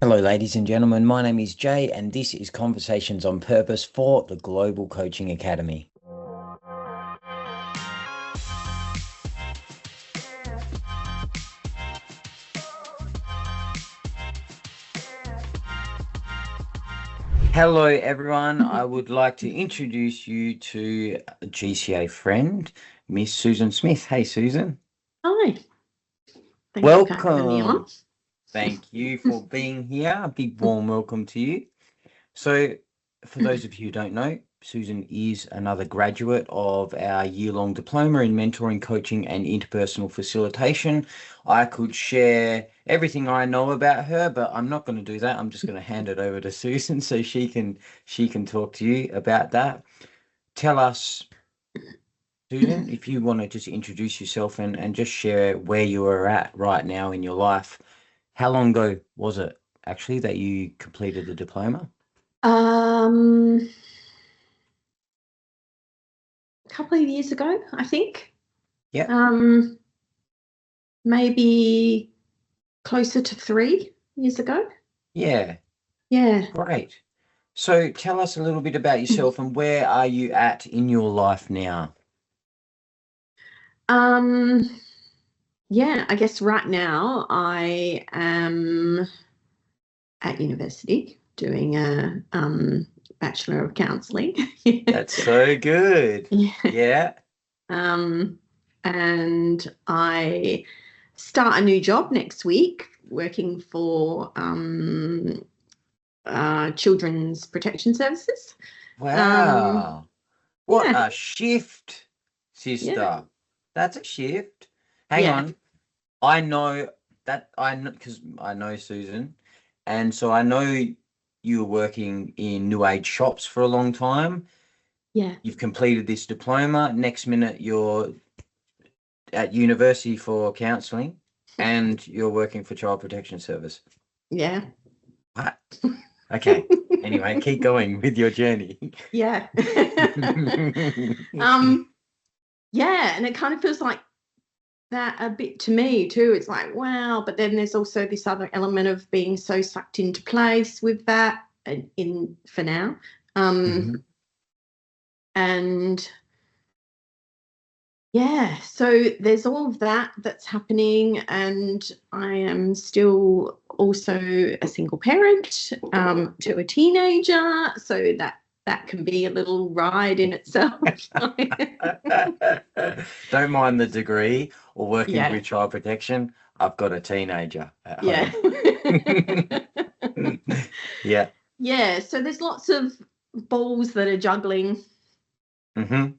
Hello, ladies and gentlemen. My name is Jay, and this is Conversations on Purpose for the Global Coaching Academy. Hello, everyone. I would like to introduce you to a GCA friend, Miss Susan Smith. Hey, Susan. Hi, thanks for having me on. Welcome. Thank you for being here. A big warm welcome to you. So, for those of you who don't know, Susan is another graduate of our year-long diploma in mentoring, coaching, and interpersonal facilitation. I could share everything I know about her, but I'm not going to do that. I'm just going to hand it over to Susan so she can talk to you about that. Tell us, Susan, if you want to just introduce yourself and just share where you are at right now in your life. How long ago was it actually that you completed the diploma? A couple of years ago, I think. Yeah. Maybe closer to 3 years ago. Yeah. Yeah. Great. So tell us a little bit about yourself and where are you at in your life now? Yeah, I guess right now I am at university doing a Bachelor of Counselling. That's so good. Yeah. Yeah. And I start a new job next week working for Children's Protection Services. Wow. What Yeah, a shift, yeah, sister. That's a shift. Hang yeah, on. I know because I know Susan, and so I know you were working in new age shops for a long time. yeah, You've completed this diploma. Next minute, you're at university for counselling and you're working for Child Protection Service. yeah. What? Okay. Anyway, keep going with your journey. Yeah. Yeah, and it kind of feels like that a bit to me too. It's like, wow, but then there's also this other element of being so sucked into place with that in for now. Mhm. And yeah, so there's all of that that's happening, and I am still also a single parent to a teenager, so that can be a little ride in itself. Don't mind the degree or working Yeah, with child protection. I've got a teenager at yeah. home. Yeah. Yeah, so there's lots of balls that are juggling. Hmm.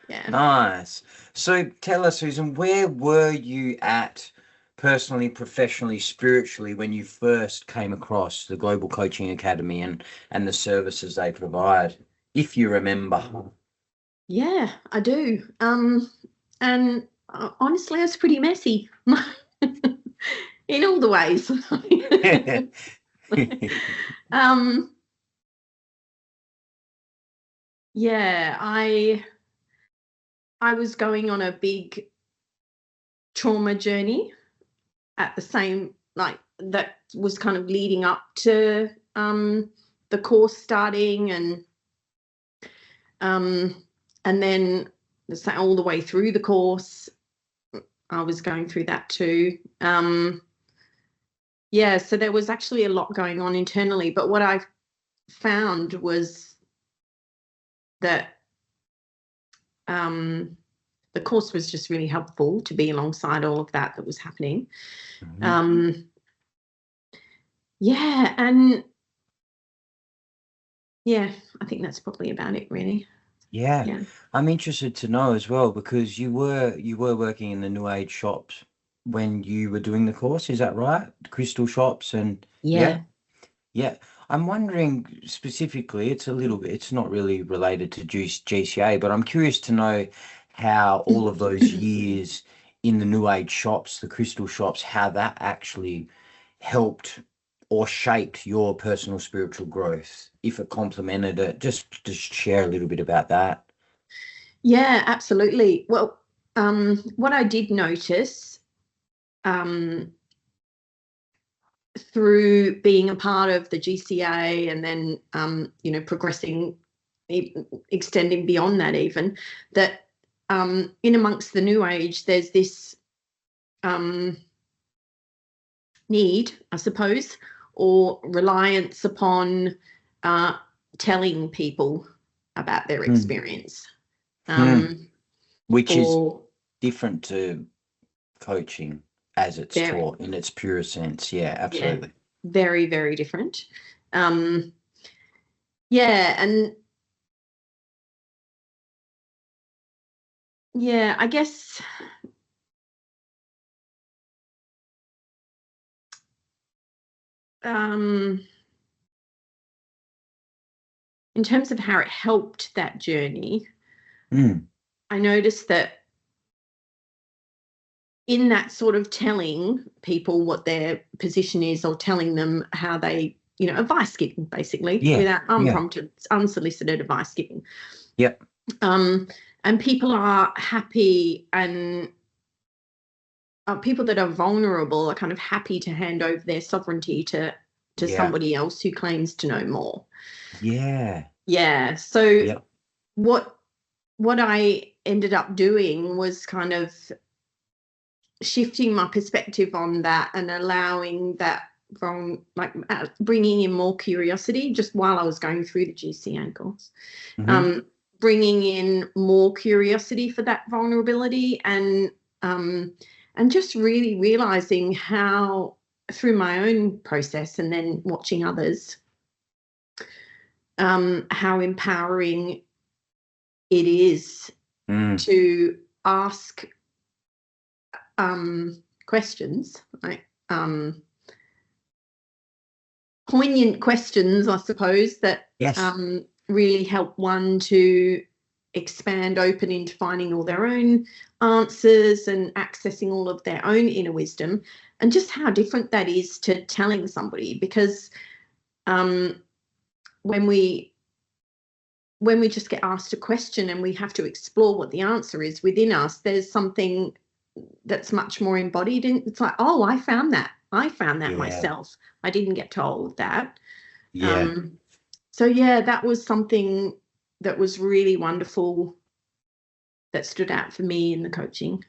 Yeah. Nice. So tell us, Susan, where were you at personally, professionally, spiritually when you first came across the Global Coaching Academy and the services they provide, if you remember? Yeah, I do. And honestly, it's pretty messy in all the ways. um, yeah, I was going on a big trauma journey at the same, like, that was kind of leading up to the course starting, and then all the way through the course I was going through that too. Yeah, so there was actually a lot going on internally, but what I found was that the course was just really helpful to be alongside all of that was happening. Mhm. Yeah, and yeah, I think that's probably about it, really. Yeah, Yeah, I'm interested to know as well because you were working in the new age shops when you were doing the course, is that right? Crystal shops and yeah, yeah, yeah. I'm wondering specifically, it's not really related to GCA, but I'm curious to know how all of those years in the new age shops, the crystal shops, how that actually helped or shaped your personal spiritual growth, if it complemented it. Just share a little bit about that. yeah, absolutely. Well, what I did notice, um, through being a part of the GCA and then, progressing, extending beyond that even, that in amongst the new age, there's this need, I suppose, or reliance upon telling people about their experience. Which is different to coaching as it's taught in its pure sense. Yeah, absolutely. Yeah, very, very different. And I guess in terms of how it helped that journey, I noticed that in that sort of telling people what their position is, or telling them how they, advice giving, basically, without unprompted, unsolicited advice giving. Yep. And people are happy, and people that are vulnerable are kind of happy to hand over their sovereignty to somebody else who claims to know more. Yeah. Yeah. So what I ended up doing was kind of shifting my perspective on that and allowing that from bringing in more curiosity just while I was going through the GCA course, bringing in more curiosity for that vulnerability, and just really realizing how, through my own process and then watching others, how empowering it is to ask questions, like poignant questions, I suppose, that really help one to expand open into finding all their own answers and accessing all of their own inner wisdom, and just how different that is to telling somebody. Because when we just get asked a question and we have to explore what the answer is within us, there's something that's much more embodied in. It's like, oh, I found that myself. I didn't get told that. So that was something that was really wonderful, that stood out for me in the coaching.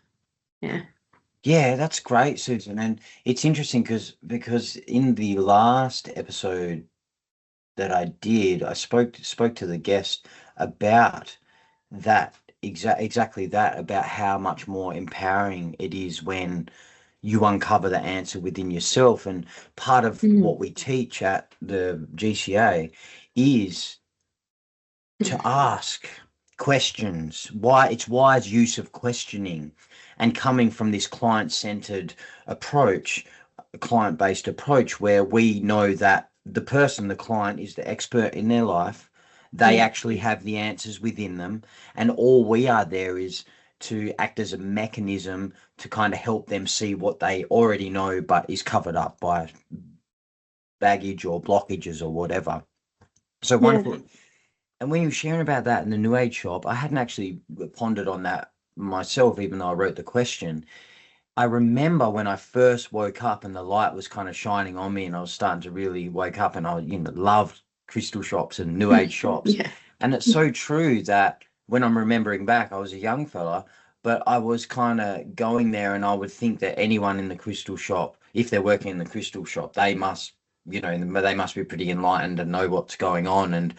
Yeah, that's great, Susan. And it's interesting because in the last episode that I did, I spoke to the guest about that, exactly that, about how much more empowering it is when you uncover the answer within yourself. And part of what we teach at the GCA is to ask questions. It's wise use of questioning, and coming from this client-centered approach, a client-based approach, where we know that the client is the expert in their life. They actually have the answers within them, and all we are there is to act as a mechanism to kind of help them see what they already know, but is covered up by baggage or blockages or whatever. So wonderful. And when you were sharing about that in the New Age shop, I hadn't actually pondered on that myself, even though I wrote the question. I remember when I first woke up and the light was kind of shining on me, and I was starting to really wake up, and I loved crystal shops and New Age shops. And it's so true that when I'm remembering back, I was a young fella, but I was kind of going there, and I would think that anyone in the crystal shop, if they're working in the crystal shop, they must they must be pretty enlightened and know what's going on. And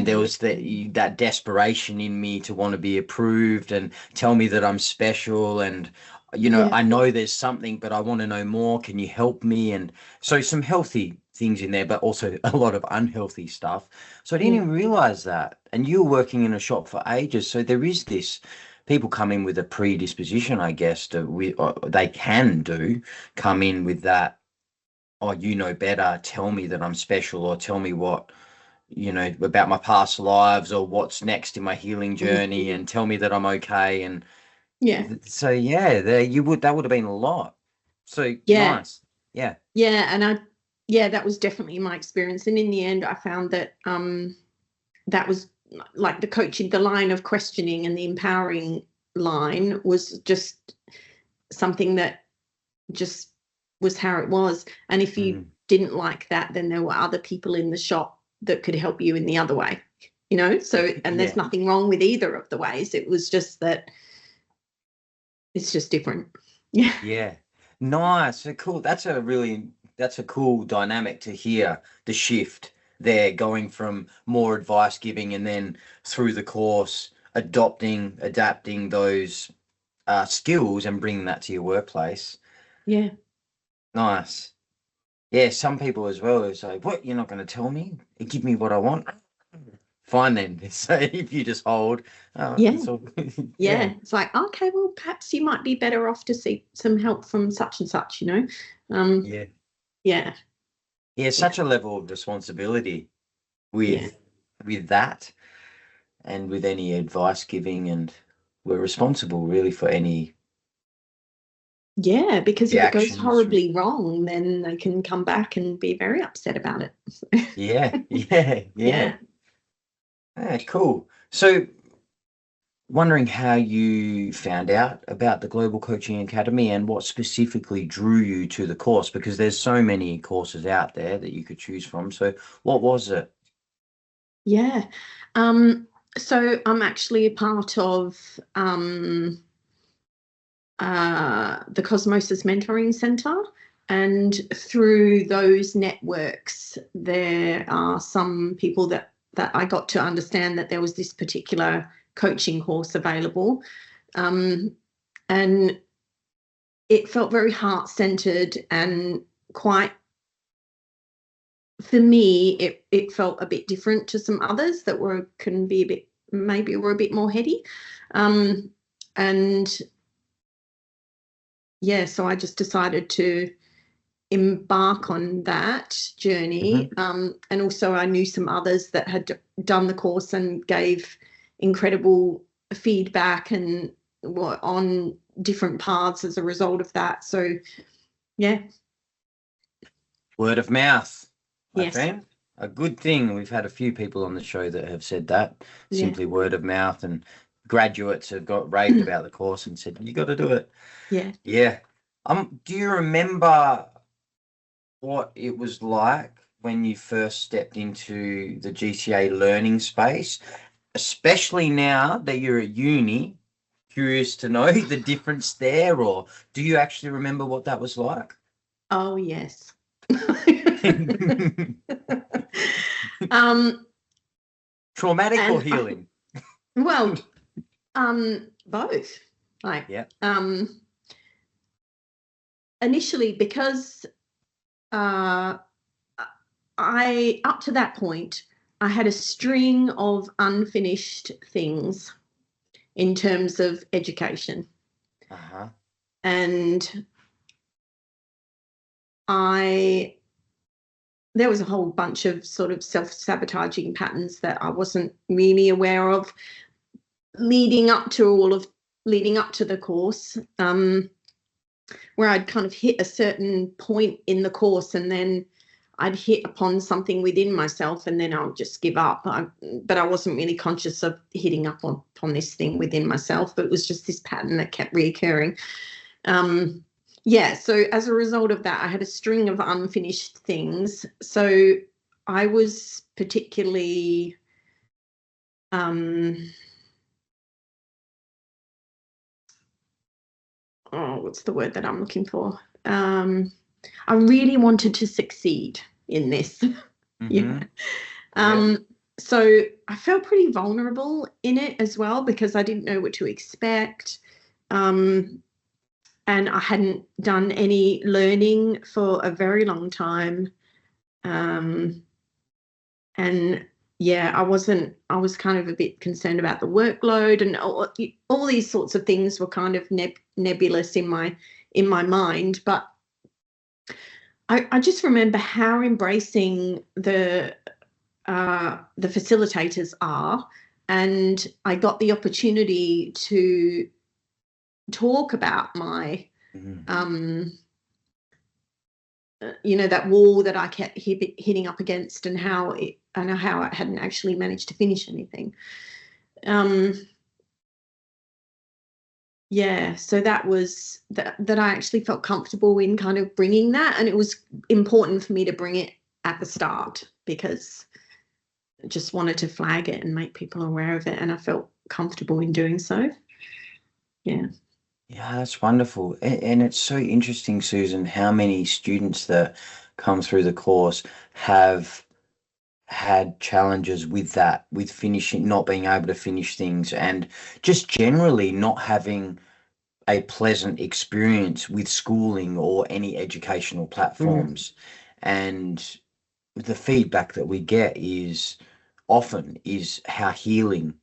there was that desperation in me to want to be approved and tell me that I'm special. And, I know there's something, but I want to know more. Can you help me? And so some healthy things in there, but also a lot of unhealthy stuff. So I didn't even realize that. And you were working in a shop for ages. So there is this, people come in with a predisposition, I guess, they can come in with that, oh, better, tell me that I'm special, or tell me what, about my past lives, or what's next in my healing journey, and tell me that I'm okay. And so that would have been a lot. So nice. And that was definitely my experience. And in the end, I found that that was like the coaching, the line of questioning and the empowering line was just something that just was how it was. And if you didn't like that, then there were other people in the shop that could help you in the other way, you know. So, and there's nothing wrong with either of the ways. It was just that it's just different. Yeah. Yeah. Nice. So cool. That's a cool dynamic to hear, the shift there, going from more advice giving and then through the course adapting those skills and bringing that to your workplace. Yeah. Nice. Yeah, some people as well is like, what, you're not going to tell me? Give me what I want? Fine then. So if you just hold, it's all, yeah. It's like, okay, well, perhaps you might be better off to seek some help from such and such, you know. Yeah. Such a level of responsibility with that, and with any advice giving, and we're responsible really for any because if it goes reactions. horribly wrong, then they can come back and be very upset about it. Yeah. Cool. So wondering how you found out about the Global Coaching Academy and what specifically drew you to the course, because there's so many courses out there that you could choose from. So what was it? Yeah. So I'm actually a part of the Cosmosis Mentoring Centre, and through those networks there are some people that I got to understand that there was this particular coaching course available, and it felt very heart-centered, and quite, for me, it felt a bit different to some others that can be a bit more heady, and so I just decided to embark on that journey. And also I knew some others that had done the course and gave incredible feedback and were on different paths as a result of that. So, Word of mouth, my friend. A good thing. We've had a few people on the show that have said that. Simply word of mouth, and graduates have got raved about the course and said, you got to do it. Yeah. Do you remember what it was like when you first stepped into the GCA learning space, especially now that you're at uni? Curious to know the difference there, or do you actually remember what that was like? Oh, yes. Traumatic or healing? Well, both. Like, initially, because up to that point, I had a string of unfinished things in terms of education. And there was a whole bunch of sort of self-sabotaging patterns that I wasn't really aware of leading up to the course, where I'd kind of hit a certain point in the course, and then I'd hit upon something within myself, and then I'll just give up. But I wasn't really conscious of hitting up on this thing within myself, but it was just this pattern that kept reoccurring. So as a result of that, I had a string of unfinished things. So I was particularly what's the word that I'm looking for? I really wanted to succeed in this. So I felt pretty vulnerable in it as well, because I didn't know what to expect. And I hadn't done any learning for a very long time. I was kind of a bit concerned about the workload, and all these sorts of things were kind of nebulous in my mind. But I just remember how embracing the facilitators are, and I got the opportunity to talk about my that wall that I kept hitting up against, and how I hadn't actually managed to finish anything. Yeah, so that was that I actually felt comfortable in kind of bringing that, and it was important for me to bring it at the start because I just wanted to flag it and make people aware of it, and I felt comfortable in doing so. Yeah. Yeah, that's wonderful. And it's so interesting, Susan, how many students that come through the course have had challenges with that, with finishing, not being able to finish things, and just generally not having a pleasant experience with schooling or any educational Mm. platforms. And the feedback that we get is often is how healing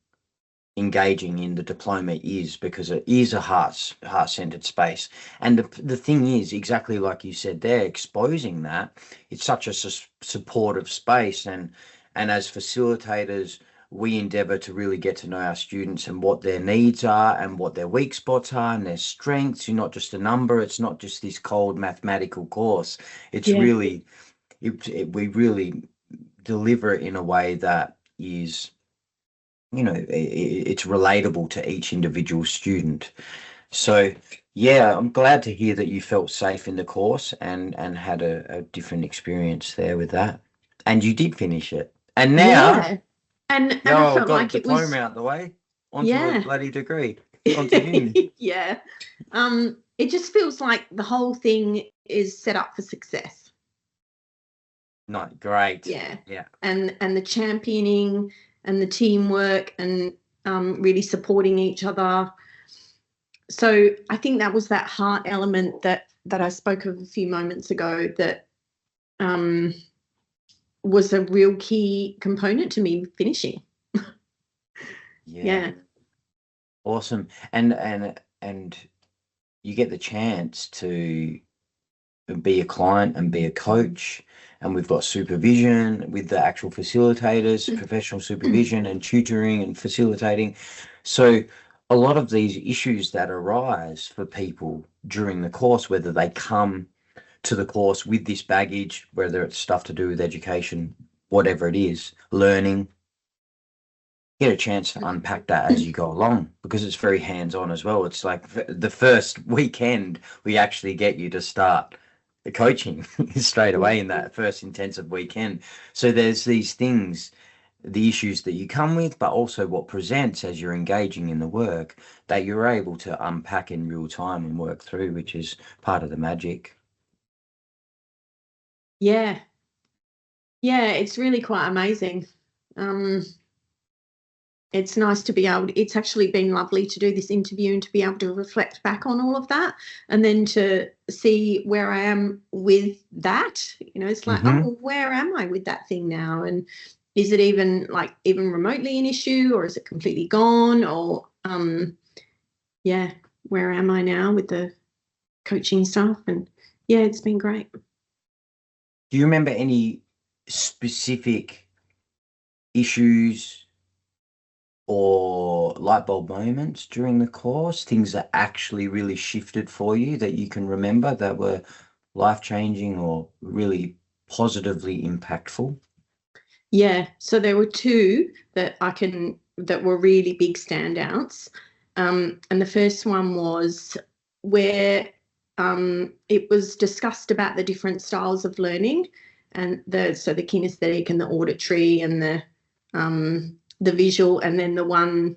engaging in the diploma is, because it is a heart-centered space. And the thing is, exactly like you said there, exposing that, it's such a supportive space. And as facilitators, we endeavor to really get to know our students and what their needs are and what their weak spots are and their strengths. You're not just a number. It's not just this cold mathematical course. It's Yeah. really we really deliver it in a way that is, it's relatable to each individual student. So yeah, I'm glad to hear that you felt safe in the course and had a different experience there with that, and you did finish it, and now, Yeah. And I yo, felt got a like it diploma was, out the way, onto a yeah. bloody degree, onto uni. Yeah. It just feels like the whole thing is set up for success. Not great. Yeah. Yeah. And the championing and the teamwork and really supporting each other. So I think that was that heart element that I spoke of a few moments ago that um, was a real key component to me finishing. Yeah. Yeah. Awesome. And you get the chance to be a client and be a coach, and we've got supervision with the actual facilitators, professional supervision and tutoring and facilitating. So a lot of these issues that arise for people during the course, whether they come to the course with this baggage, whether it's stuff to do with education, whatever it is, learning, get a chance to unpack that as you go along, because it's very hands-on as well. It's like the first weekend we actually get you to start the coaching straight away in that first intensive weekend. So there's these things, the issues that you come with, but also what presents as you're engaging in the work that you're able to unpack in real time and work through, which is part of the magic. Yeah. Yeah, it's really quite amazing. Um, it's nice to be able to, it's actually been lovely to do this interview and to be able to reflect back on all of that and then to see where I am with that. It's like, oh, well, where am I with that thing now? And is it even remotely an issue, or is it completely gone? Or yeah, where am I now with the coaching stuff? And yeah, it's been great. Do you remember any specific issues or light bulb moments during the course, things that actually really shifted for you that you can remember that were life-changing or really positively impactful? Yeah, so there were two that were really big standouts. And the first one was where it was discussed about the different styles of learning, and the kinesthetic and the auditory and the visual, and then the one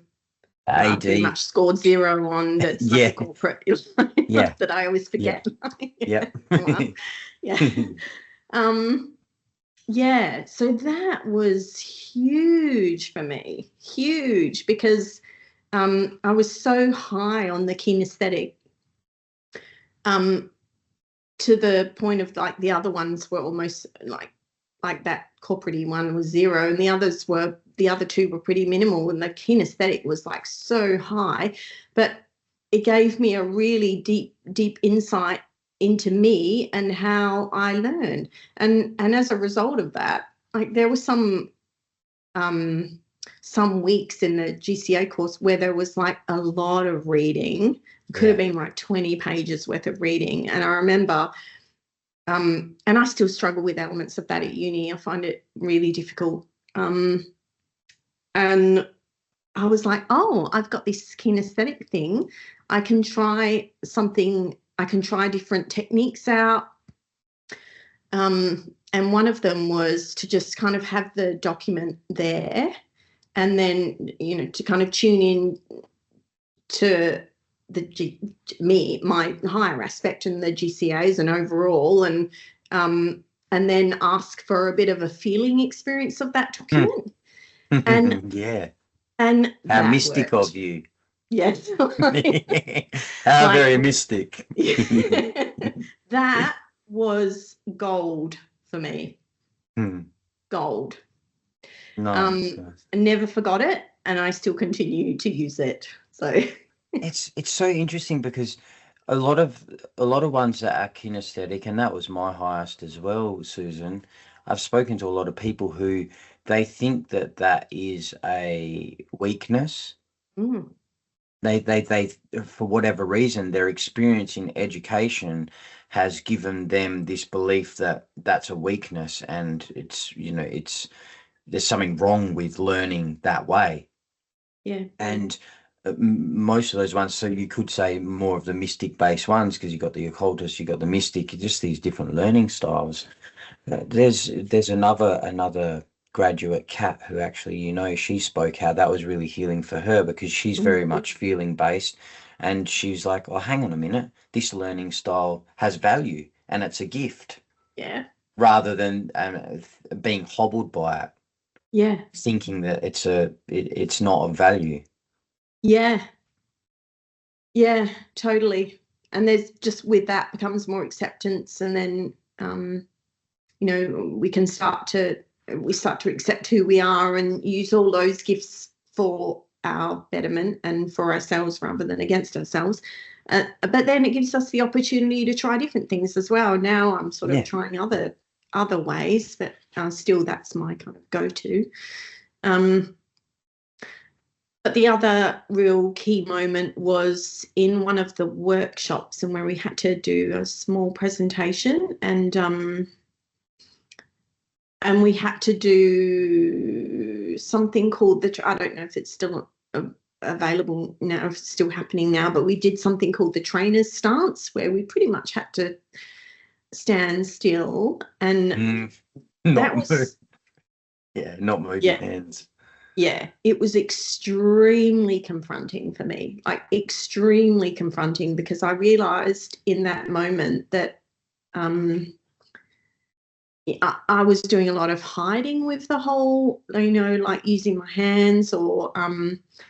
that I pretty AD. much scored 0 on, that's like Yeah. the corporate Yeah. that I always Yeah. forget. Yeah. Yeah. Yeah, so that was huge for me, huge, because I was so high on the kinesthetic, um, to the point of like the other ones were almost like that corporate one was 0, and the other two were pretty minimal, and the kinesthetic was like so high, but it gave me a really deep insight into me and how I learn, and as a result of that, like there was some weeks in the GCA course where there was like a lot of reading. It could have been like 20 pages worth of reading, and I remember and I still struggle with elements of that at uni. I find it really difficult. And I was like, oh, I've got this kinesthetic thing. I can try something. I can try different techniques out. And one of them was to just kind of have the document there, and then, you know, to kind of tune in to my higher aspect and the GCAs and overall, and then ask for a bit of a feeling experience of that document. And Yeah. and How that mystic worked. of you. Yes. How Like, very mystic. that was gold for me. Gold. Nice. I never forgot it, and I still continue to use it. So It's so interesting because a lot of ones that are kinesthetic, and that was my highest as well, Susan. I've spoken to a lot of people who they think that that is a weakness. They for whatever reason, their experience in education has given them this belief that that's a weakness, and it's, you know, there's something wrong with learning that way. yeah. And most of those ones, so you could say more of the mystic based ones, because you got the occultist, you got the mystic, just these different learning styles. There's another graduate, Kat, who actually, you know, she spoke how that was really healing for her, because she's very much feeling based, and she's like, oh, hang on a minute, this learning style has value and it's a gift. Yeah. Rather than being hobbled by it. Yeah. Thinking that it's not of value. Yeah. Yeah, totally. And there's just, with that becomes more acceptance, and then you know, we start to accept who we are and use all those gifts for our betterment and for ourselves rather than against ourselves. But then it gives us the opportunity to try different things as well. Now I'm sort of trying other ways, but still that's my kind of go-to. But the other real key moment was in one of the workshops, and where we had to do a small presentation, and we had to do something called I don't know if it's still available now, if it's still happening now, but we did something called the trainer's stance, where we pretty much had to stand still, and that was not moving hands. Yeah, it was extremely confronting for me, like extremely confronting, because I realized in that moment that I was doing a lot of hiding with the whole, you know, like using my hands or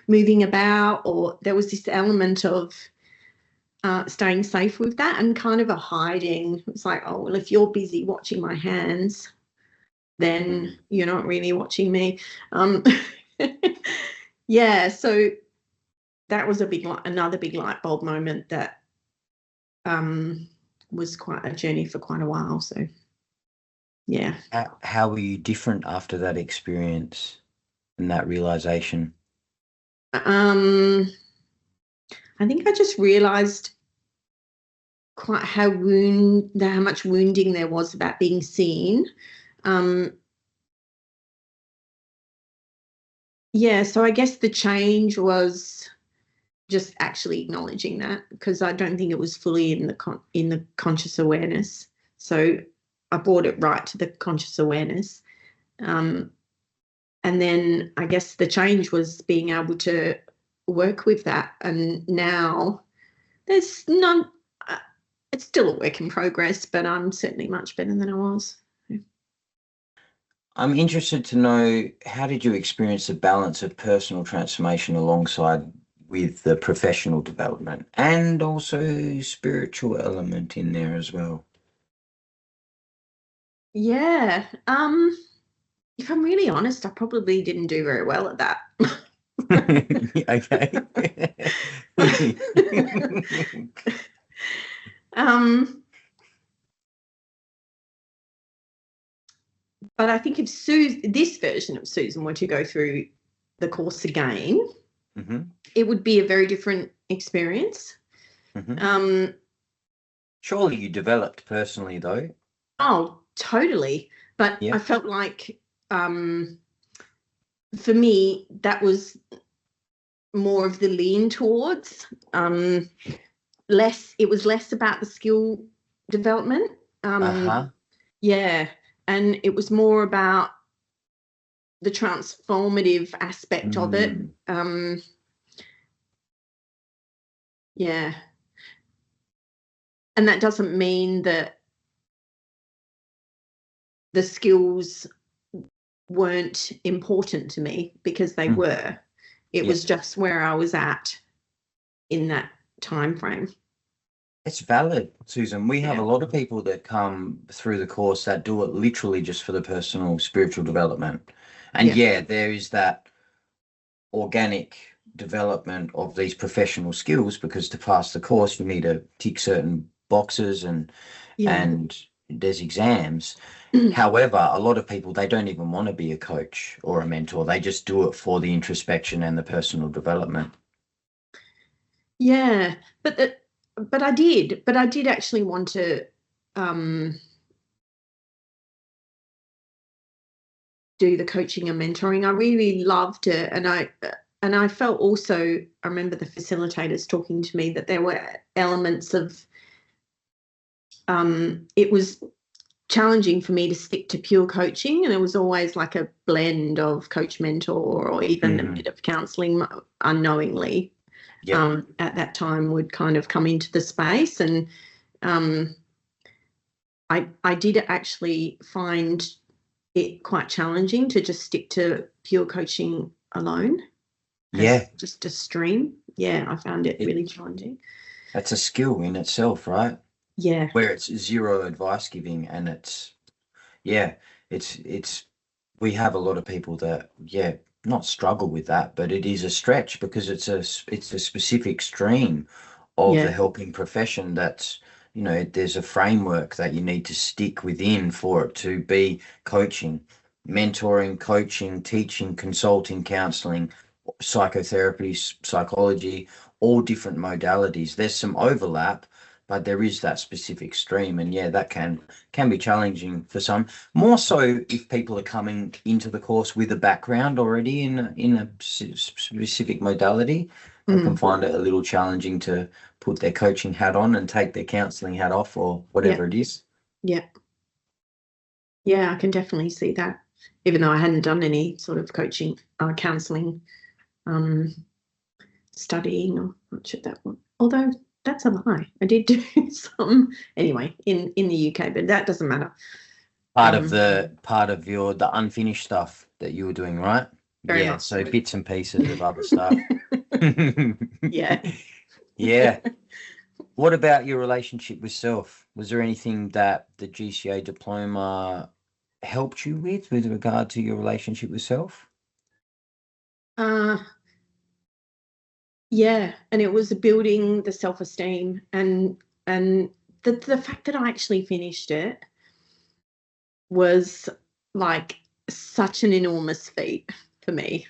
moving about, or there was this element of staying safe with that and kind of a hiding. It's like, oh, well, if you're busy watching my hands, then you're not really watching me. Yeah, so that was another big light bulb moment that was quite a journey for quite a while. So yeah. How were you different after that experience and that realization? I think I just realized quite how much wounding there was about being seen. Yeah, so I guess the change was just actually acknowledging that, because I don't think it was fully in the conscious awareness. So I brought it right to the conscious awareness. And then I guess the change was being able to work with that. And now there's none, it's still a work in progress, but I'm certainly much better than I was. I'm interested to know, how did you experience the balance of personal transformation alongside with the professional development, and also spiritual element in there as well? Yeah. If I'm really honest, I probably didn't do very well at that. Okay. But I think if this version of Susan were to go through the course again, it would be a very different experience. Surely you developed personally, though. Oh, totally. But I felt like for me, that was more of the lean towards. It was less about the skill development. Yeah. And it was more about the transformative aspect of it. Yeah. And that doesn't mean that the skills weren't important to me, because they were. It was just where I was at in that time frame. It's valid, Susan. We have a lot of people that come through the course that do it literally just for the personal spiritual development. And there is that organic development of these professional skills, because to pass the course you need to tick certain boxes and there's exams. However, a lot of people, they don't even want to be a coach or a mentor. They just do it for the introspection and the personal development. Yeah, but I did actually want to do the coaching and mentoring. I really loved it, and I felt also, I remember the facilitators talking to me that there were elements of it was challenging for me to stick to pure coaching, and it was always like a blend of coach mentor, or even a bit of counselling unknowingly. At that time would kind of come into the space, and I did actually find it quite challenging to just stick to pure coaching alone. Just a stream. I found it really challenging. That's a skill in itself, right? Yeah. Where it's zero advice giving, and it's we have a lot of people that not struggle with that, but it is a stretch, because it's a specific stream of the helping profession that's, there's a framework that you need to stick within for it to be coaching, mentoring, coaching, teaching, consulting, counseling, psychotherapy, psychology, all different modalities. There's some overlap, but there is that specific stream, and that can be challenging for some, more so if people are coming into the course with a background already in a specific modality. They can find it a little challenging to put their coaching hat on and take their counselling hat off, or whatever it is. I can definitely see that, even though I hadn't done any sort of coaching, counselling, studying, or much of that one. Although that's a lie, I did do some anyway in the UK, but that doesn't matter. Part of the unfinished stuff that you were doing, right? Very much so bits and pieces of other stuff. What about your relationship with self? Was there anything that the GCA diploma helped you with regard to your relationship with self? And it was building the self-esteem, and the fact that I actually finished it was like such an enormous feat for me,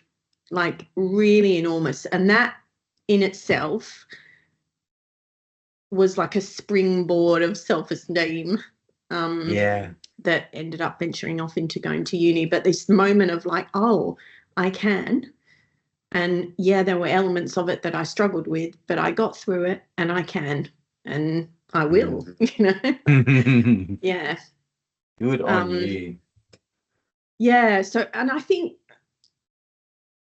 like really enormous, and that in itself was like a springboard of self-esteem that ended up venturing off into going to uni. But this moment of like, oh, I can. And there were elements of it that I struggled with, but I got through it, and I can, and I will, Good on you. So, and I think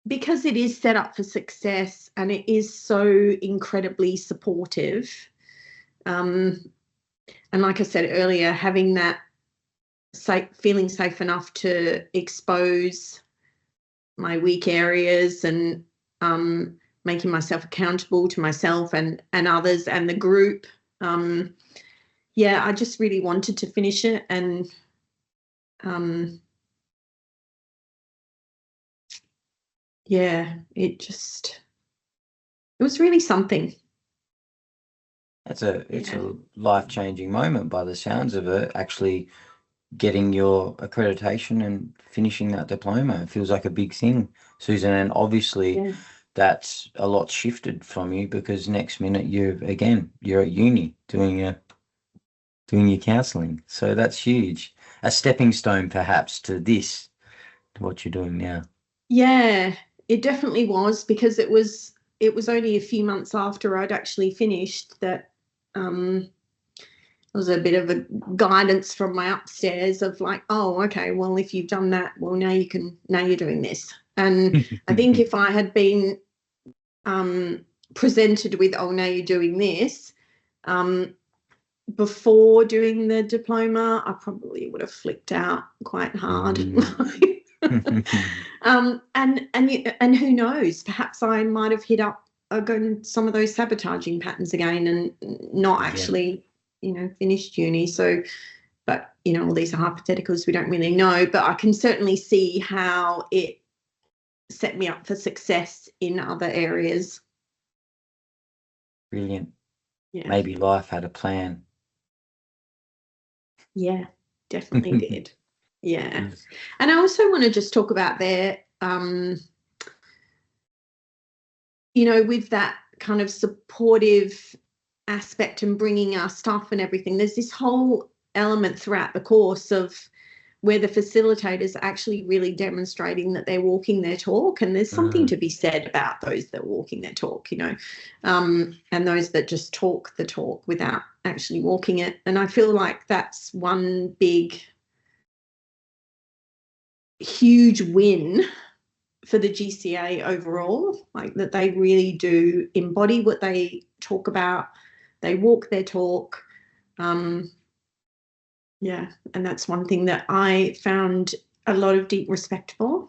because it is set up for success, and it is so incredibly supportive, and like I said earlier, having that feeling safe enough to expose my weak areas, and making myself accountable to myself and others and the group. I just really wanted to finish it, and it was really something. It's a life-changing moment by the sounds of it, actually getting your accreditation and finishing that diploma. It feels like a big thing, Susan, and obviously that's a lot shifted from you, because next minute you're at uni doing your counselling. So that's huge. A stepping stone perhaps to what you're doing now. Yeah, it definitely was, because it was it was only a few months after I'd actually finished that it was a bit of a guidance from my upstairs of like, oh, okay, well, if you've done that, well, now you're doing this. And I think if I had been presented with, oh, now you're doing this, before doing the diploma, I probably would have flipped out quite hard. And who knows, perhaps I might have hit up some of those sabotaging patterns again and not actually finished uni. So, but all these are hypotheticals, we don't really know, but I can certainly see how it set me up for success in other areas. Brilliant. Yeah. Maybe life had a plan. Yeah, definitely did. Yeah. And I also want to just talk about there, with that kind of supportive aspect and bringing our stuff and everything, there's this whole element throughout the course of where the facilitators are actually really demonstrating that they're walking their talk, and there's something to be said about those that are walking their talk, and those that just talk the talk without actually walking it. And I feel like that's one big, huge win for the GCA overall, like that they really do embody what they talk about, they walk their talk. And that's one thing that I found a lot of deep respect for.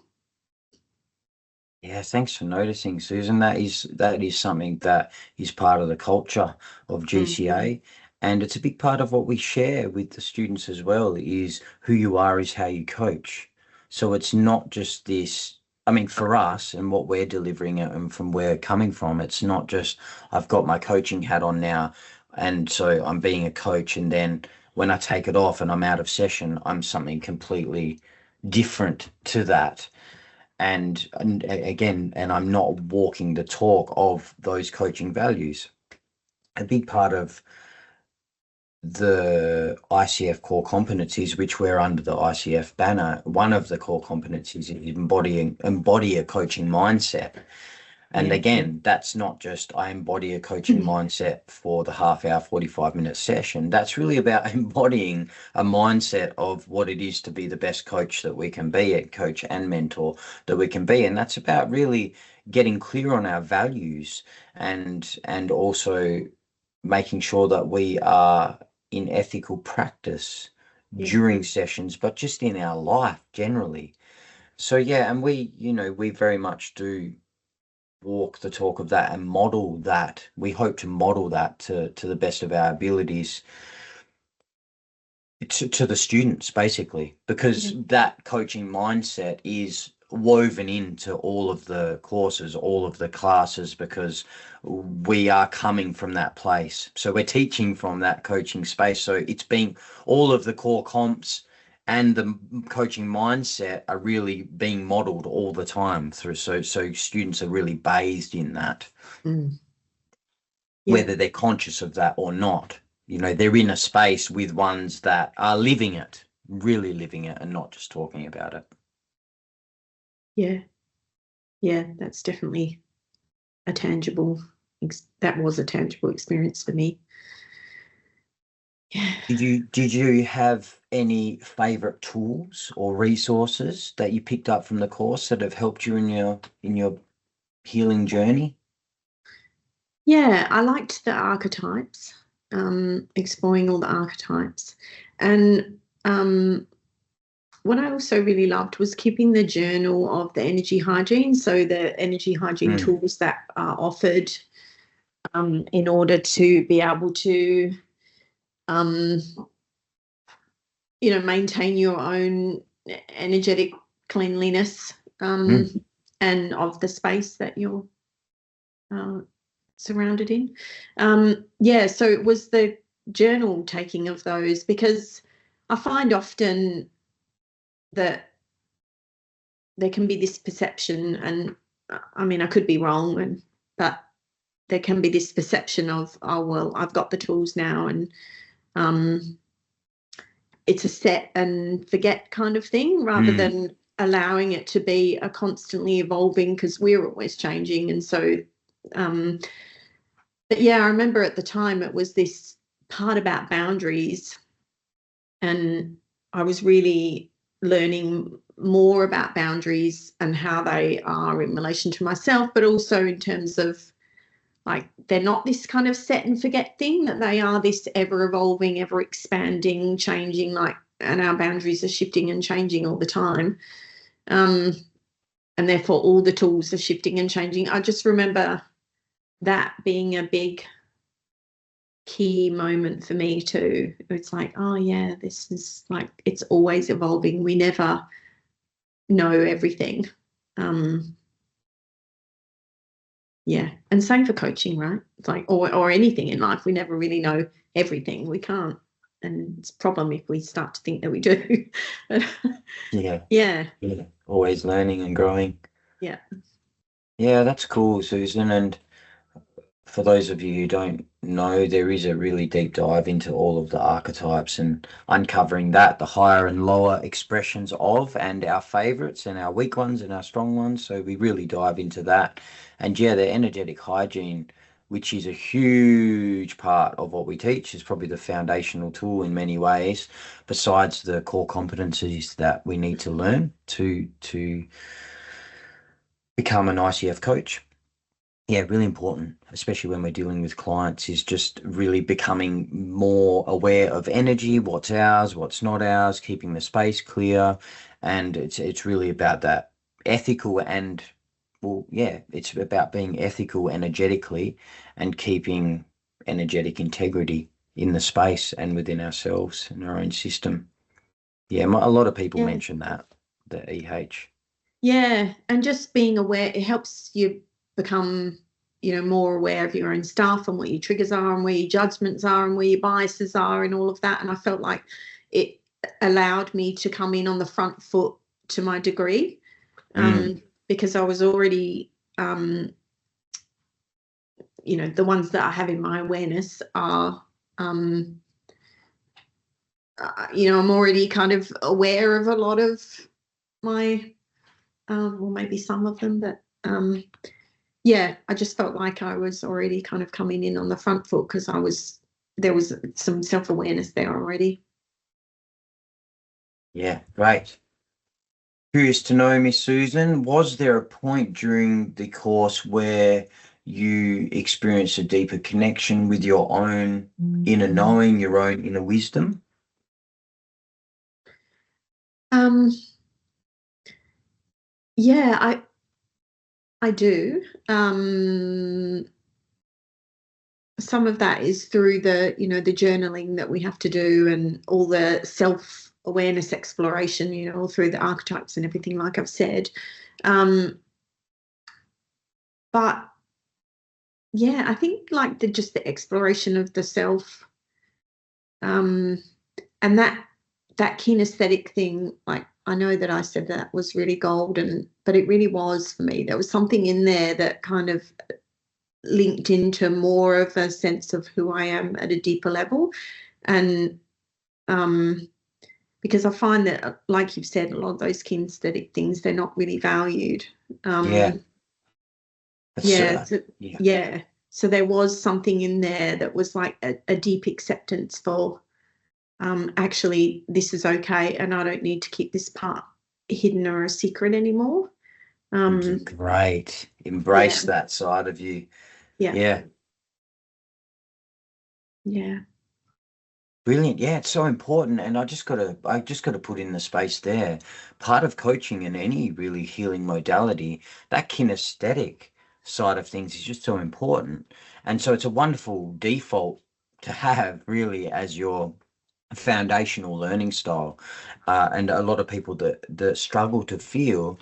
Yeah, thanks for noticing, Susan. That is something that is part of the culture of GCA, and it's a big part of what we share with the students as well, is who you are is how you coach. So it's not just this, I mean, for us and what we're delivering and from where we're coming from, it's not just I've got my coaching hat on now, and so I'm being a coach, and then when I take it off and I'm out of session, I'm something completely different to that. And again, and I'm not walking the talk of those coaching values. A big part of the ICF core competencies, which we're under the ICF banner, one of the core competencies is embody a coaching mindset. And again, that's not just I embody a coaching mindset for the half hour, 45-minute session. That's really about embodying a mindset of what it is to be the best coach that we can be, a coach and mentor that we can be. And that's about really getting clear on our values and also making sure that we are in ethical practice during sessions, but just in our life generally. So, yeah, and we very much do walk the talk of that and model that. We hope to model that to the best of our abilities to the students, basically, because that coaching mindset is woven into all of the courses, all of the classes, because we are coming from that place. So we're teaching from that coaching space. So it's being all of the core comps and the coaching mindset are really being modeled all the time through. So students are really bathed in that, whether they're conscious of that or not. They're in a space with ones that are living it, really living it, and not just talking about it. Yeah, that's definitely that was a tangible experience for me. Yeah. Did you have any favorite tools or resources that you picked up from the course that have helped you in your healing journey? Yeah, I liked the archetypes, exploring all the archetypes. And what I also really loved was keeping the journal of the energy hygiene. So the energy hygiene tools that are offered in order to be able to maintain your own energetic cleanliness and of the space that you're surrounded in. So it was the journal taking of those, because I find often that there can be this perception, and I mean, I could be wrong, but there can be this perception of, oh, well, I've got the tools now, and it's a set and forget kind of thing, rather than allowing it to be a constantly evolving, because we're always changing. And so But yeah, I remember at the time it was this part about boundaries, and I was really learning more about boundaries and how they are in relation to myself, but also in terms of, like, they're not this kind of set and forget thing, that they are this ever evolving, ever expanding, changing, like, and our boundaries are shifting and changing all the time. And therefore all the tools are shifting and changing. I just remember that being a big key moment for me too. It's like, oh yeah, this is like, it's always evolving. We never know everything. Yeah. And same for coaching, right? It's like, or anything in life. We never really know everything. We can't. And it's a problem if we start to think that we do. Yeah. Yeah. Yeah. Always learning and growing. Yeah. Yeah, that's cool, Susan. And for those of you who don't know, there is a really deep dive into all of the archetypes and uncovering that, the higher and lower expressions of, and our favorites and our weak ones and our strong ones. So we really dive into that. And yeah, the energetic hygiene, which is a huge part of what we teach, is probably the foundational tool in many ways, besides the core competencies that we need to learn to become an ICF coach. Yeah, really important, especially when we're dealing with clients, is just really becoming more aware of energy, what's ours, what's not ours, keeping the space clear. And it's really about that ethical and, well, yeah, it's about being ethical energetically and keeping energetic integrity in the space and within ourselves and our own system. Yeah, a lot of people Yeah. mention that, the EH. Yeah. And just being aware, it helps you become, more aware of your own stuff and what your triggers are and where your judgments are and where your biases are and all of that. And I felt like it allowed me to come in on the front foot to my degree, because I was already, the ones that I have in my awareness are, I'm already kind of aware of a lot of my, well, maybe some of them, but yeah, I just felt like I was already kind of coming in on the front foot because there was some self-awareness there already. Yeah, great. Curious to know, Miss Susan, was there a point during the course where you experienced a deeper connection with your own inner knowing, your own inner wisdom? Yeah, I do. Some of that is through the journaling that we have to do and all the self-awareness exploration, all through the archetypes and everything, like I've said. But yeah, I think like just the exploration of the self, and that kinesthetic thing, like, I know that I said that was really golden, but it really was for me. There was something in there that kind of linked into more of a sense of who I am at a deeper level. And because I find that, like you've said, a lot of those kinesthetic things, they're not really valued. Yeah. Yeah, Yeah. yeah. So there was something in there that was like a deep acceptance for, actually, this is okay, and I don't need to keep this part hidden or a secret anymore. Great. Embrace Yeah, that side of you. yeah, Yeah. yeah, Brilliant. Yeah, it's so important. And I just gotta put in the space there. Part of coaching in any really healing modality, that kinesthetic side of things is just so important. And so it's a wonderful default to have really as your foundational learning style. And a lot of people that struggle to feel,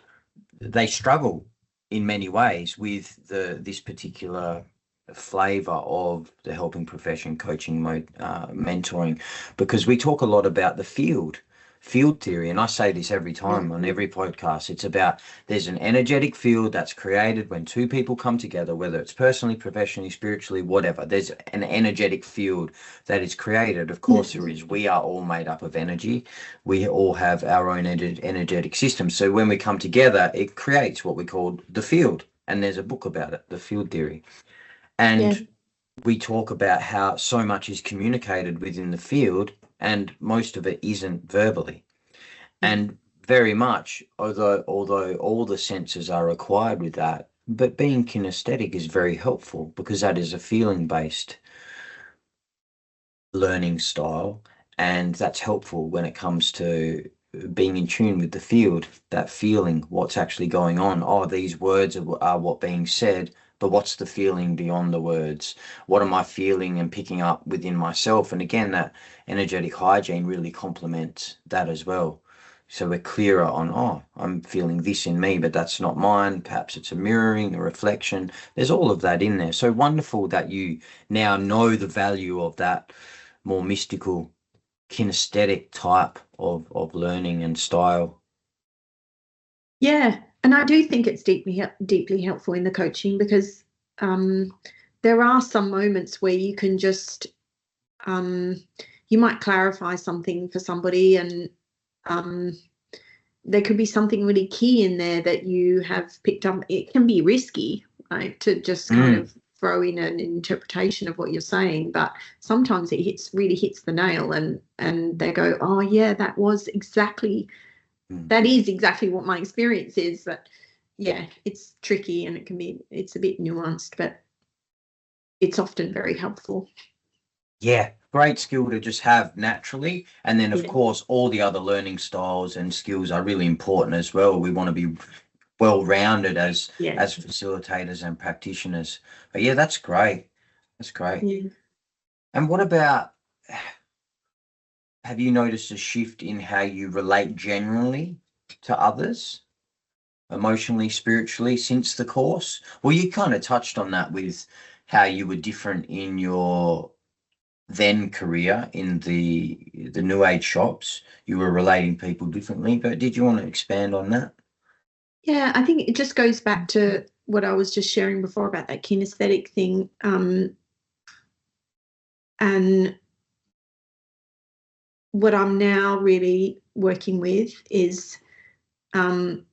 they struggle in many ways with this particular flavor of the helping profession, coaching mode, mentoring, because we talk a lot about the field theory, and I say this every time on every podcast. It's about, there's an energetic field that's created when two people come together, whether it's personally, professionally, spiritually, whatever. There's an energetic field that is created. Of course there is. We are all made up of energy. We all have our own energetic system. So when we come together, it creates what we call the field. and there's a book about it, the field theory. And we talk about how so much is communicated within the field and most of it isn't verbally. And very much, although all the senses are required with that, but being kinesthetic is very helpful because that is a feeling-based learning style, and that's helpful when it comes to being in tune with the field, that feeling, what's actually going on. Oh, these words are what being said, but what's the feeling beyond the words? What am I feeling and picking up within myself? And again, that energetic hygiene really complements that as well. So we're clearer on, oh, I'm feeling this in me, but that's not mine. Perhaps it's a mirroring, a reflection. There's all of that in there. So wonderful that you now know the value of that more mystical, kinesthetic type of learning and style. Yeah, and I do think it's deeply helpful in the coaching because there are some moments where you can just you might clarify something for somebody, and there could be something really key in there that you have picked up. It can be risky, right, to just kind of throw in an interpretation of what you're saying, but sometimes it really hits the nail, and they go, oh yeah, that is exactly what my experience is. But yeah, it's tricky and it's a bit nuanced, but it's often very helpful. Yeah, great skill to just have naturally. And then, of course, all the other learning styles and skills are really important as well. We want to be well-rounded as facilitators and practitioners. But yeah, that's great. That's great. Yeah. And what about, have you noticed a shift in how you relate generally to others, emotionally, spiritually, since the course? Well, you kind of touched on that with how you were different in your then career in the New Age shops. You were relating people differently, but did you want to expand on that? Yeah, I think it just goes back to what I was just sharing before about that kinesthetic thing. And what I'm now really working with is kind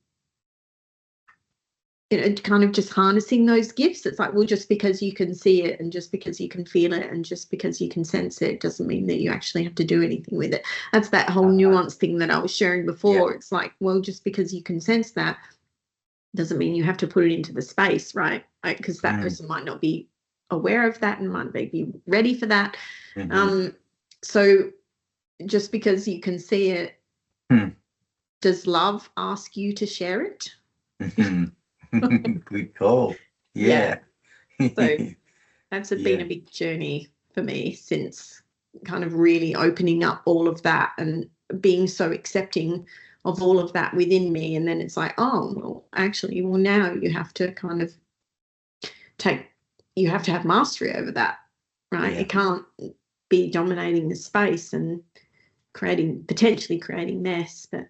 of just harnessing those gifts. It's like, well, just because you can see it and just because you can feel it and just because you can sense it doesn't mean that you actually have to do anything with it. That's that whole nuance thing that I was sharing before. It's like, well, just because you can sense that doesn't mean you have to put it into the space, right? Because that person might not be aware of that and might be ready for that. So just because you can see it, does love ask you to share it? Good call. Yeah. So that's been a big journey for me since kind of really opening up all of that and being so accepting of all of that within me. And then it's like, oh, well, actually, well, now you have to kind of you have to have mastery over that, right? It can't be dominating the space and potentially creating mess. But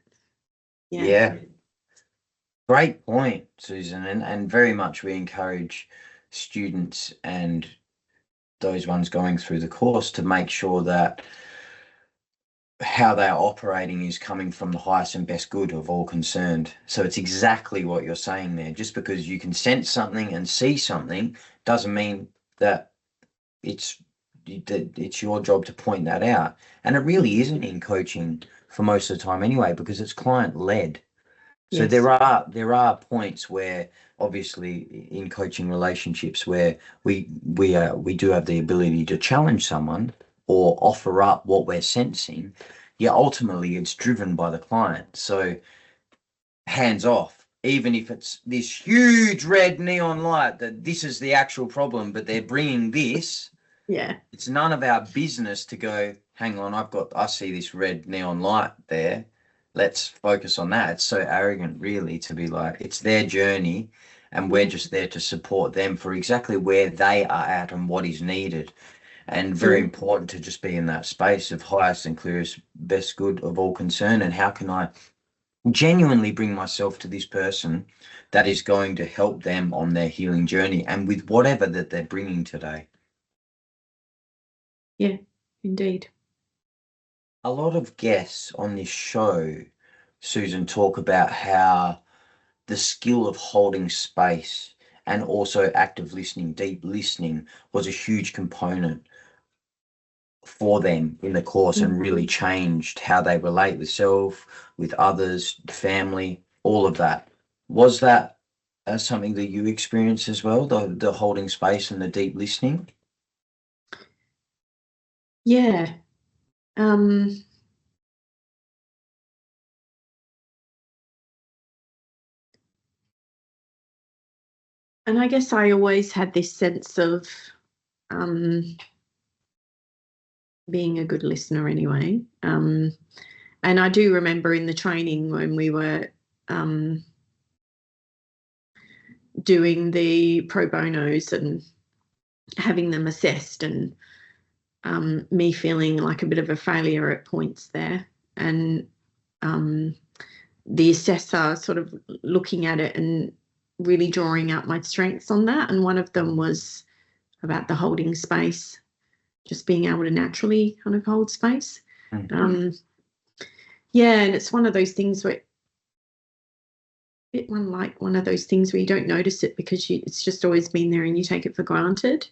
great point, Susan, and very much we encourage students and those ones going through the course to make sure that how they're operating is coming from the highest and best good of all concerned. So it's exactly what you're saying there. Just because you can sense something and see something doesn't mean that it's your job to point that out. And it really isn't in coaching for most of the time anyway, because it's client led. So there are points where obviously in coaching relationships where we do have the ability to challenge someone or offer up what we're sensing. Yeah, ultimately it's driven by the client. So hands off, even if it's this huge red neon light that this is the actual problem, but they're bringing this. Yeah. It's none of our business to go, hang on, I see this red neon light there. Let's focus on that. It's so arrogant, really, to be like, it's their journey and we're just there to support them for exactly where they are at and what is needed. And very important to just be in that space of highest and clearest, best good of all concern. And how can I genuinely bring myself to this person that is going to help them on their healing journey and with whatever that they're bringing today. Yeah, indeed. A lot of guests on this show, Susan, talk about how the skill of holding space and also active listening, deep listening was a huge component for them in the course and really changed how they relate with self, with others, family, all of that. Was that something that you experienced as well, the holding space and the deep listening? Yeah. And I guess I always had this sense of being a good listener anyway. And I do remember in the training when we were doing the pro bonos and having them assessed, and me feeling like a bit of a failure at points there, and the assessor sort of looking at it and really drawing out my strengths on that. And one of them was about the holding space, just being able to naturally kind of hold space. Yeah, and it's one of those things where one of those things where you don't notice it because it's just always been there and you take it for granted.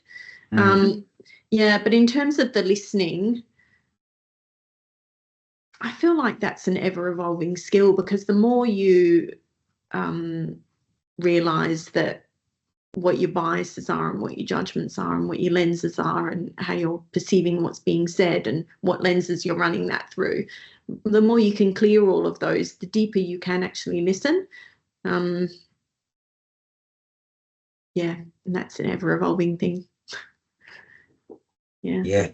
Yeah, but in terms of the listening, I feel like that's an ever-evolving skill, because the more you realize that what your biases are and what your judgments are and what your lenses are and how you're perceiving what's being said and what lenses you're running that through, the more you can clear all of those, the deeper you can actually listen. Yeah, and that's an ever-evolving thing. Yeah,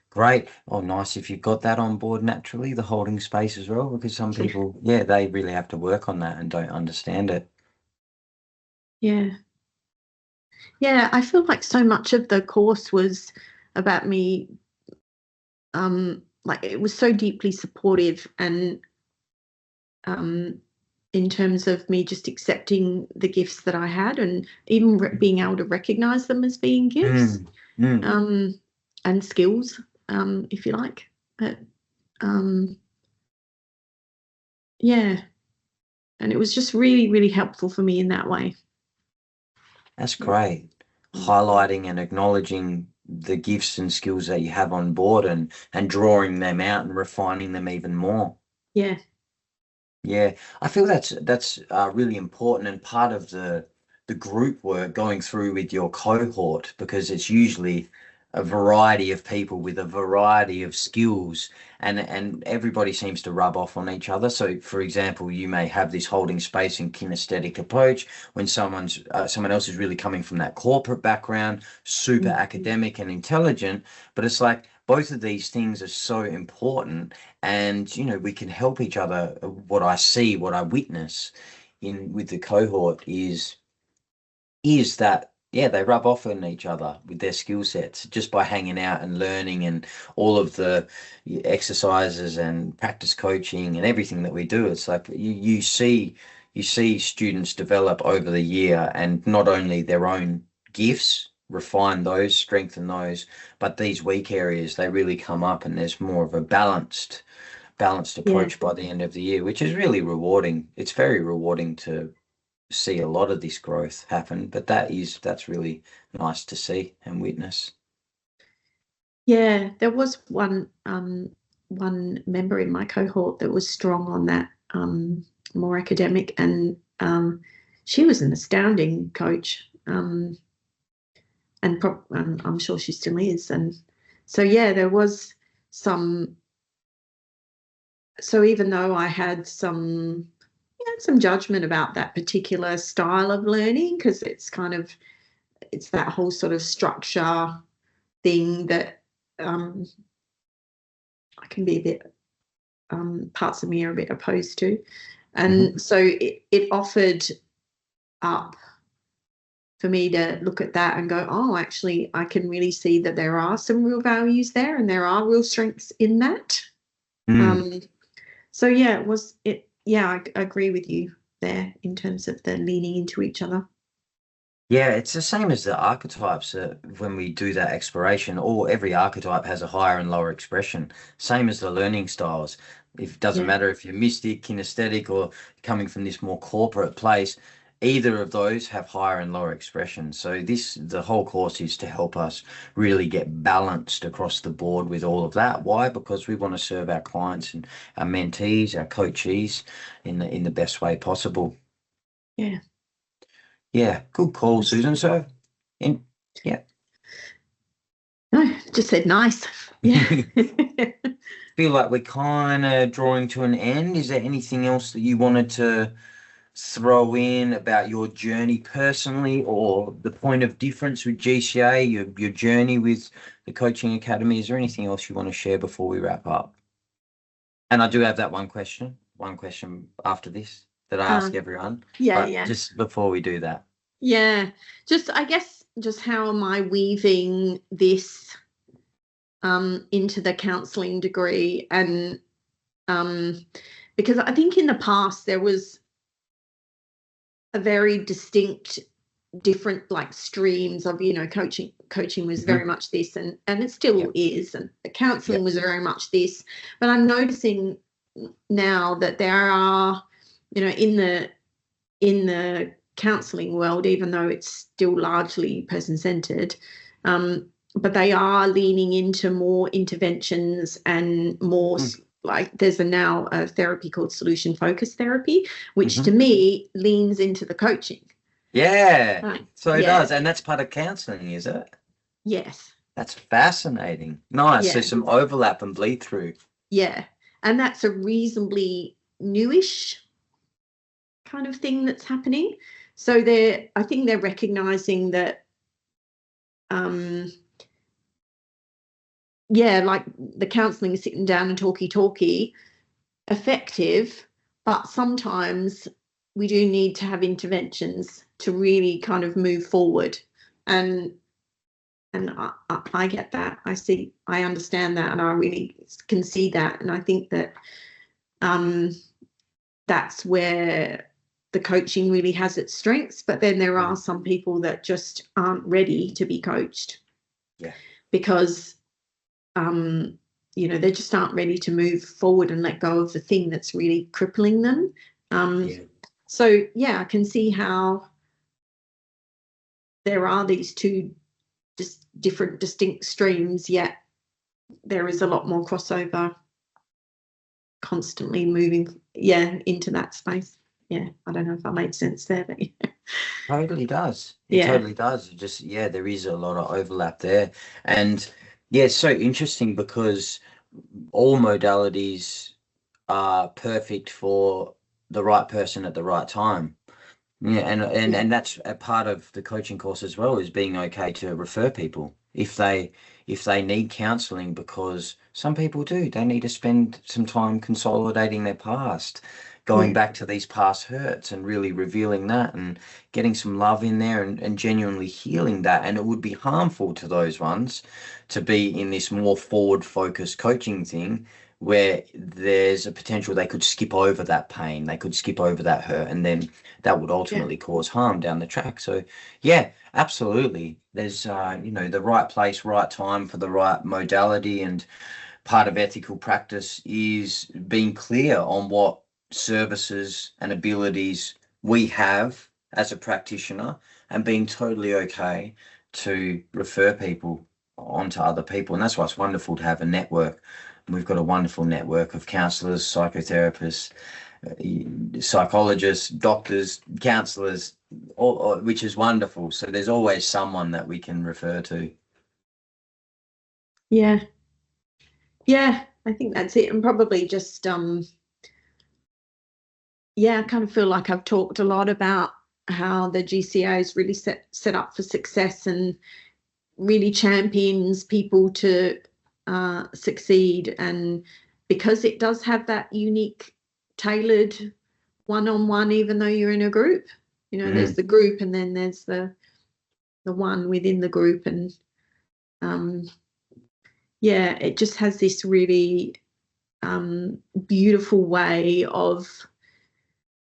great. Oh, nice if you've got that on board naturally, the holding space as well, because some people, they really have to work on that and don't understand it. Yeah, I feel like so much of the course was about me, like it was so deeply supportive, and in terms of me just accepting the gifts that I had, and even being able to recognize them as being gifts, and skills, if you like. But yeah, and it was just really, really helpful for me in that way. That's great. Highlighting and acknowledging the gifts and skills that you have on board, and drawing them out and refining them even more. Yeah. I feel that's really important, and part of the group work going through with your cohort, because it's usually a variety of people with a variety of skills, and everybody seems to rub off on each other. So for example, you may have this holding space and kinesthetic approach when someone else is really coming from that corporate background, super academic and intelligent, but it's like both of these things are so important, and we can help each other. What I see, what I witness in with the cohort is that they rub off on each other with their skill sets just by hanging out and learning, and all of the exercises and practice coaching and everything that we do. It's like you see students develop over the year, and not only their own gifts, refine those, strengthen those, but these weak areas, they really come up, and there's more of a balanced approach by the end of the year, which is really rewarding. It's very rewarding to see a lot of this growth happen, but that's really nice to see and witness. Yeah, there was one member in my cohort that was strong on that, more academic, and she was an astounding coach, and I'm sure she still is. And so there was some. So even though I had some judgment about that particular style of learning, because it's that whole sort of structure thing that I can be a bit, parts of me are a bit opposed to. And so it offered up for me to look at that and go, oh, actually, I can really see that there are some real values there, and there are real strengths in that. So I agree with you there in terms of the leaning into each other. Yeah, it's the same as the archetypes. When we do that exploration, every archetype has a higher and lower expression. Same as the learning styles. It doesn't matter if you're mystic, kinesthetic, or coming from this more corporate place. either of those have higher and lower expression. So the whole course is to help us really get balanced across the board with all of that. Why? Because we want to serve our clients and our mentees, our coachees in the best way possible. Yeah. Yeah, good call, Susan. So, yeah. No, just said nice. Yeah. Feel like we're kind of drawing to an end. Is there anything else that you wanted to throw in about your journey personally, or the point of difference with GCA, your journey with the coaching academy? Is there anything else you want to share before we wrap up? And I do have that one question after this that I ask everyone. Yeah, but just before we do that. Yeah, I guess just how am I weaving this into the counselling degree? And because I think in the past there was a very distinct different like streams of, coaching was very much this, and it still is, and the counselling was very much this. But I'm noticing now that there are, in the counselling world, even though it's still largely person-centered, but they are leaning into more interventions and more like there's now a therapy called solution focused therapy, which to me leans into the coaching. Yeah, so it does, and that's part of counselling, is it? Yes. That's fascinating. Nice. So some overlap and bleed through. Yeah, and that's a reasonably newish kind of thing that's happening. So I think they're recognizing that like the counselling is sitting down and talky effective, but sometimes we do need to have interventions to really kind of move forward. And I get that. I understand that, and I really can see that. And I think that that's where the coaching really has its strengths. But then there are some people that just aren't ready to be coached. Yeah. Because they just aren't ready to move forward and let go of the thing that's really crippling them. So I can see how there are these two just different distinct streams, yet there is a lot more crossover constantly moving into that space. I don't know if that made sense there, but totally does. It totally does. It just there is a lot of overlap there. And it's so interesting because all modalities are perfect for the right person at the right time. And that's a part of the coaching course as well, is being okay to refer people if they need counselling, because some people do. They need to spend some time consolidating their past, going back to these past hurts and really revealing that and getting some love in there and genuinely healing that. And it would be harmful to those ones to be in this more forward focused coaching thing where there's a potential they could skip over that pain, they could skip over that hurt, and then that would ultimately cause harm down the track. So absolutely, there's the right place, right time for the right modality. And part of ethical practice is being clear on what services and abilities we have as a practitioner, and being totally okay to refer people onto other people. And that's why it's wonderful to have a network. We've got a wonderful network of counsellors, psychotherapists, psychologists, doctors, counsellors, which is wonderful. So there's always someone that we can refer to. I think that's it. And probably just I kind of feel like I've talked a lot about how the GCA is really set up for success and really champions people to succeed. And because it does have that unique, tailored one-on-one, even though you're in a group, there's the group and then there's the one within the group. And it just has this really beautiful way of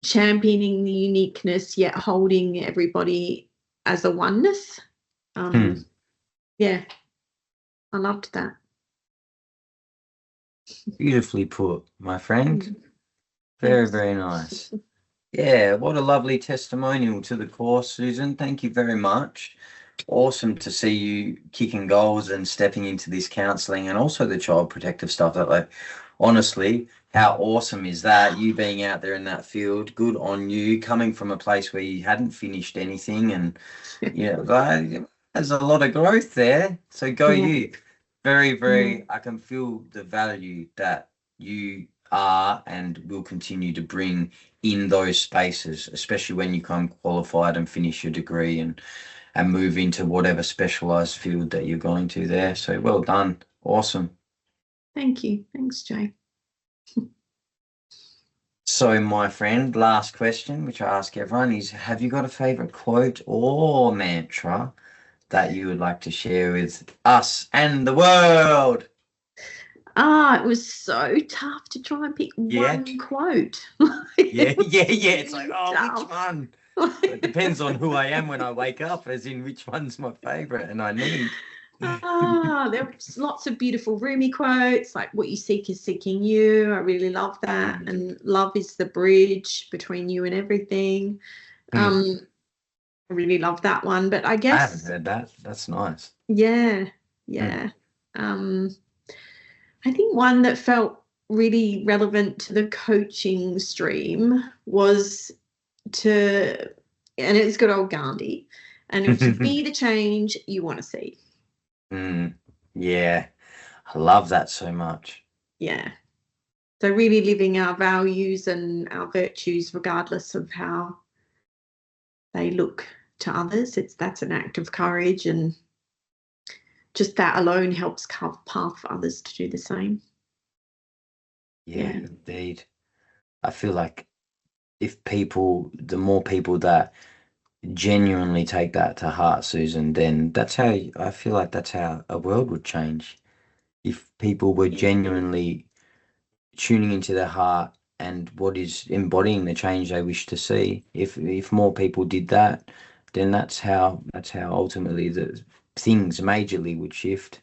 championing the uniqueness, yet holding everybody as a oneness. I loved that. Beautifully put, my friend. Very, very nice. Yeah, what a lovely testimonial to the course, Susan. Thank you very much. Awesome to see you kicking goals and stepping into this counselling and also the child protective stuff. That, like, honestly, how awesome is that? You being out there in that field, good on you. Coming from a place where you hadn't finished anything, and there's a lot of growth there. So go Yeah. you. Very, very. I can feel the value that you are and will continue to bring in those spaces, especially when you come qualified and finish your degree and move into whatever specialized field that you're going to there. So well done. Awesome. Thank you. Thanks, Jay. So my friend, last question, which I ask everyone is, have you got a favorite quote or mantra that you would like to share with us and the world? It was so tough to try and pick Yeah. one quote. Yeah. It's like, tough. which one? It depends on who I am when I wake up, as in which one's my favorite and I need. There's lots of beautiful Rumi quotes, like what you seek is seeking you. I really love that. And love is the bridge between you and everything. I really love that one. But I guess I haven't heard that. That's nice. Yeah. I think one that felt really relevant to the coaching stream was and it's good old Gandhi, and it was to be the change you want to see. Yeah, I love that so much. Yeah. So really living our values and our virtues regardless of how they look to others. That's an act of courage, and just that alone helps carve a path for others to do the same. Yeah, indeed. I feel like the more people that genuinely take that to heart, Susan, then I feel like that's how a world would change. If people were genuinely tuning into their heart and what is embodying the change they wish to see. If more people did that, then that's how ultimately the things majorly would shift.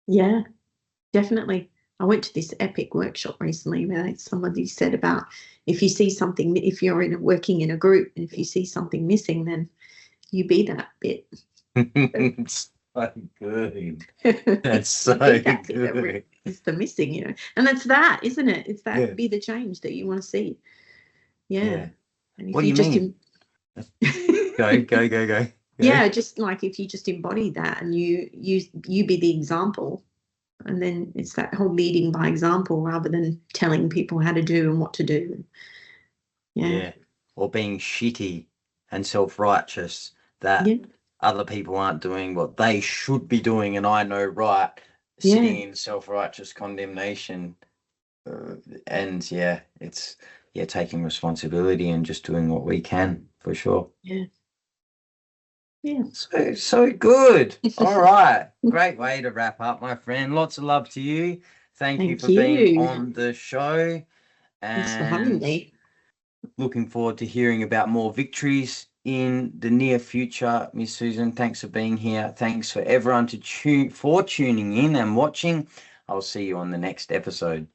Yeah, definitely. I went to this epic workshop recently where somebody said about if you're working in a group, and if you see something missing, then you be that bit. So good. That's so good. It's the missing, and that's that, isn't it? It's that be the change that you want to see. Yeah. And if what do you mean? Go. Yeah, just like if you just embody that and you be the example, and then it's that whole leading by example rather than telling people how to do and what to do. Yeah. Or being shitty and self-righteous that other people aren't doing what they should be doing and I know right, sitting in self-righteous condemnation. And it's taking responsibility and just doing what we can, for sure. Yeah. So good. All right. Great way to wrap up, my friend. Lots of love to you. Thank you for being on the show. Thanks for having me. Looking forward to hearing about more victories in the near future, Miss Susan. Thanks for being here. Thanks for everyone tuning in and watching. I'll see you on the next episode.